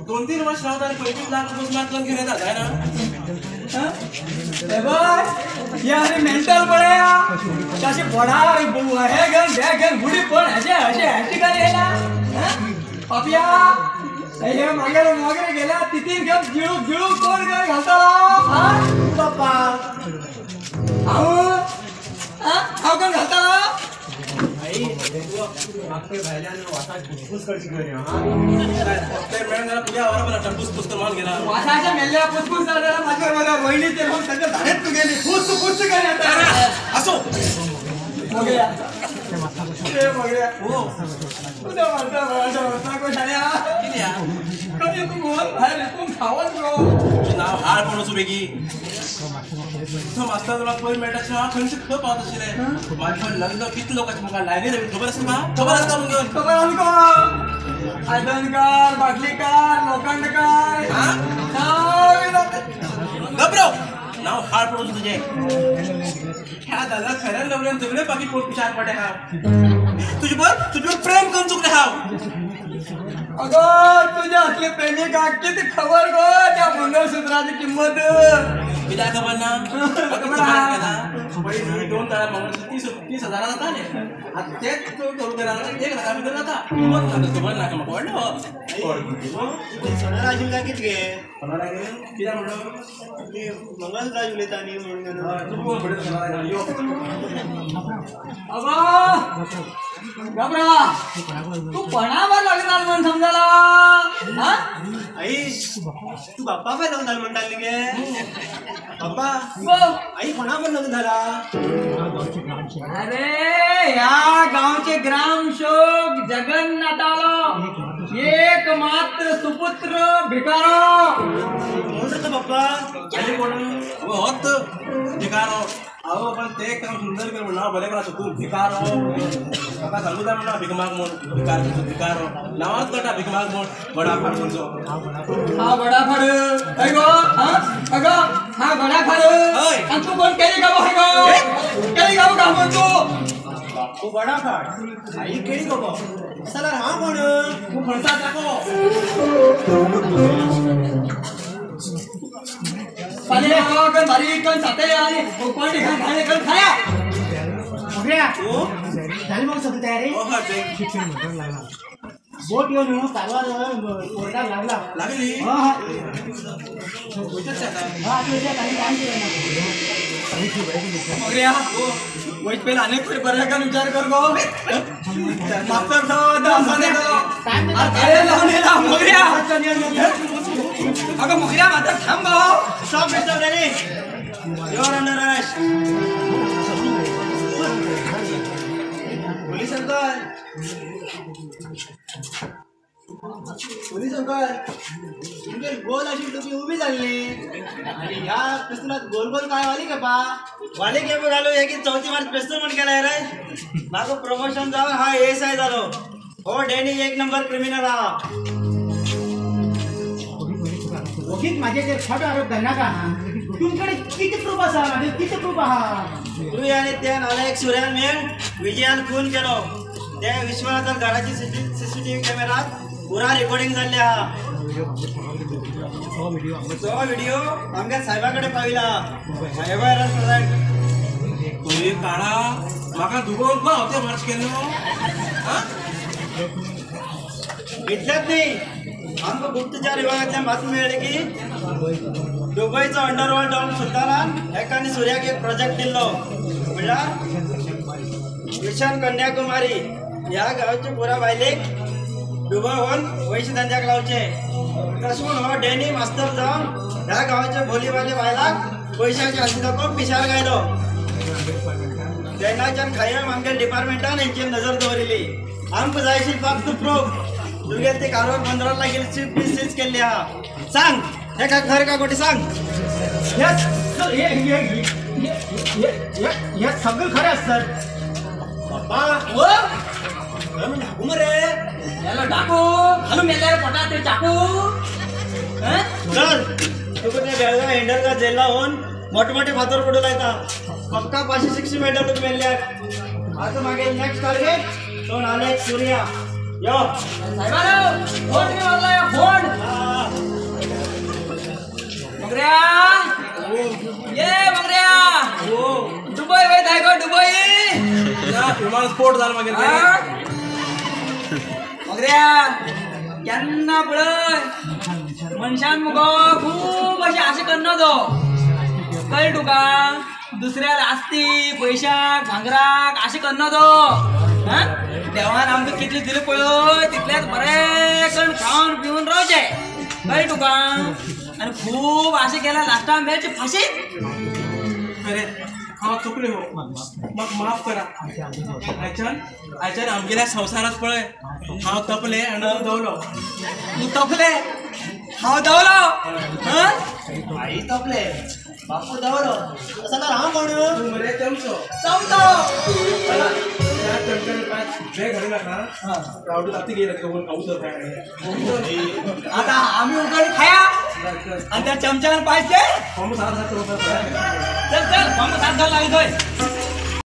2-3 वर्ष राहता 25 लाख रुपये स्मार्टफोन घेऊन येतात आहे ना यार मेंटल पडया कशी बडा हे गन बॅग गन गुडी पण असे ठिकाणी आहे ना पापिया हे मागे गेला तिथीन घेऊन गिळू कोण काय घालता हा बाप्पा आऊ कोण घालता आई आपके भाईलाने वासा फुसफुस करची घेऊन या ते मॅडम तुझ्या बरोबर फुसफुस कर मान गेला वासाच्या मेल्ल्या फुसफुस झालेला माझ्या मला वहिनी ते मग सगळं धाडत तू गेली फुसफुस कर आता असो मगया ए मगया हो तुझा वाटा को झाल्या किती या कधी तू बोल बाहेर तू खावत रो नाव हार पण असो बेगी तो मास्टर तुला पहिली मेटाची हा खंच खूप पाहत असेल माझ्या लग्न किती लोकांची मुका लाईनी रे खबर असते का खबर असता मग खबर आणको आयदनकार बाटलीकार लोखंडकार हा गबरो नाव हार पण असो तुझे ह्या दादा खऱ्या लवल्यान सगळे बाकी पोट पिशार पडे हा तुझ्यावर प्रेम करून चुकले हा अगं तुझ्या असले प्रेमिका किती खबर गो त्या मंगळसूत्राची किंमत विदा खबर ना पहिली 2 तारा मंगळसूत्र 30,000 जाता ने आता तेच तो करू करा 1 लाखामध्ये जाता मग खबर ना मग वाढलो सोनार अजून काय किती घे कोणाला गेले किती म्हणलो ते मंगळसूत्र अजून येत आणि म्हणून तू कोण पडे कोणाला यो अगं गबरा तू पणावर लागणार म्हणून समजाला हा आई तू बाप्पा काय लग्न झालं म्हणताल गे बाप्पा आई कोणावर लग्न झाला अरे या गावचे ग्रामसेवक जगन्नाथाला एकमात्र सुपुत्र भिकारो कोण बाप्पा आणि कोण होत भिकारो अहो पण ते काम सुंदर कर नाव बरे करा तू भिकारो आता सांगू द्या म्हणा भिकमाग म्हणून भिकारो नावात कटा भिकमाग म्हणून बडा फाड म्हणतो हा बडा फाड काय गो हा अगं हा बडा फाड आणि तू कोण केली का बघ केली का बघ म्हणतो तू बडा फाड आई केली गो चला हा कोण तू फणसा टाको पाले कन बारीक कन साते आणि कोण ठिकाण खाणे कन खाया बघ्या झाली मग सगळी तयारी हो हा ते बोट येऊन कालवा ओरडा लागला लागली हा गोष्टच आता हा तुझ्या काही काम केलं मगरिया वैत पेला अनेक फेर पर्याय विचार कर गो मास्तर साहेब दासाने करो अरे लावलेला मगरिया अगं मगरिया मात्र थांब गो सब बेस्टर ready your under arrest police uncle तुमचे गोल अशी तुम्ही उभी झाली आणि ह्या पिस्तुलात गोल गोल काय वाली का पा वाली गेम घालू हे की 4थी मार्च पिस्तूल म्हण केलाय रे मागं प्रमोशन जाऊन हा एएसआय झालो हो डेनी 1 नंबर क्रिमिनल हा ओगीत माझे जे खोटे आरोप धरला का तुमकडे किती प्रूफ असा आणि किती प्रूफ आहात तुम्ही आणि त्या नालायक सूर्यान मेळ विजयान खून केलो त्या विश्वनाथन घराची सीसीटीव्ही कॅमेरात पुरा रेकॉर्डिंग झाले हा तो व्हिडिओ आमच्या साहेबाकडे पाहिला साहेबाला तुम्ही काढा माका दुबळून का होते मार्च केलं हा इथल्याच नाही आमच्या गुप्तचर विभागातल्या बातमी मिळाली की दुबईचा अंडरवर्ल्ड डॉन सुलतानान एकाने सूर्याक एक प्रोजेक्ट दिलो म्हणला मिशन कन्याकुमारी या गावचे पुरा बायलेक दुबईहून पैसे धंद्याक लावचे तसून हो डेनी मास्तर जाऊन ह्या गावाचे भोलीवाले बायलाक पैशाची हसी दाखवून पिशार गायलो तेन्नाच्यान खंय आमच्या डिपार्टमेंटान हेंची नजर दवरिली आमकां जाय आशिल्ली फक्त प्रूफ तुगे ते कारवार 15 लागेल सीज केल्ली आहा सांग हे का खरें का खोटी सांग हे सगळं खरं असतं बाप्पा ओ ढाकू मरे याला टाकू घालू मेल्यावर पोटात ते टाकू चल तू कुठे बेळगाव हेंडल का जेलला होऊन मोठमोठे फातर पडू लायता पक्का 560 मीटर तुम्ही मेल्ल्या आता मागे नेक्स्ट टार्गेट तो नालायक सूर्या यो साहेबानो फोन मी मारला फोन स्फोट झाला मागीर केन्ना पळय मनशान मुगो खूब अशें आशा करना तो कळ्ळें तुका दुसऱ्या आस्ती पयशाक भांगराक आशा करना तो देवान आमकां कितलें दिलें पळय तितलेंच बरें करून खावन पिवन रावचें कळ्ळें तुका आनी खूब आशा केल्या लास्टाक मेळची फाशी खरें हांव चुकलो म्हाका माफ करा आयच्यान आमगेल्या संवसारांत पळय हांव तपलें आनी तूं दवलो तूं तपलें हांव दवलो आई तपले बापू दवरो तसं तर हांव कोण तूं मरे चमचो चमचो त्या चमच्यान पांच बॅग घालूं नाका रावटी ताती गेला तुका खाऊ तर काय आता आम्ही उकडे खाया आणि त्या चमच्यावर पाहिजे फॉर्म 7 चल चल फॉर्म 7 घाल लागतोय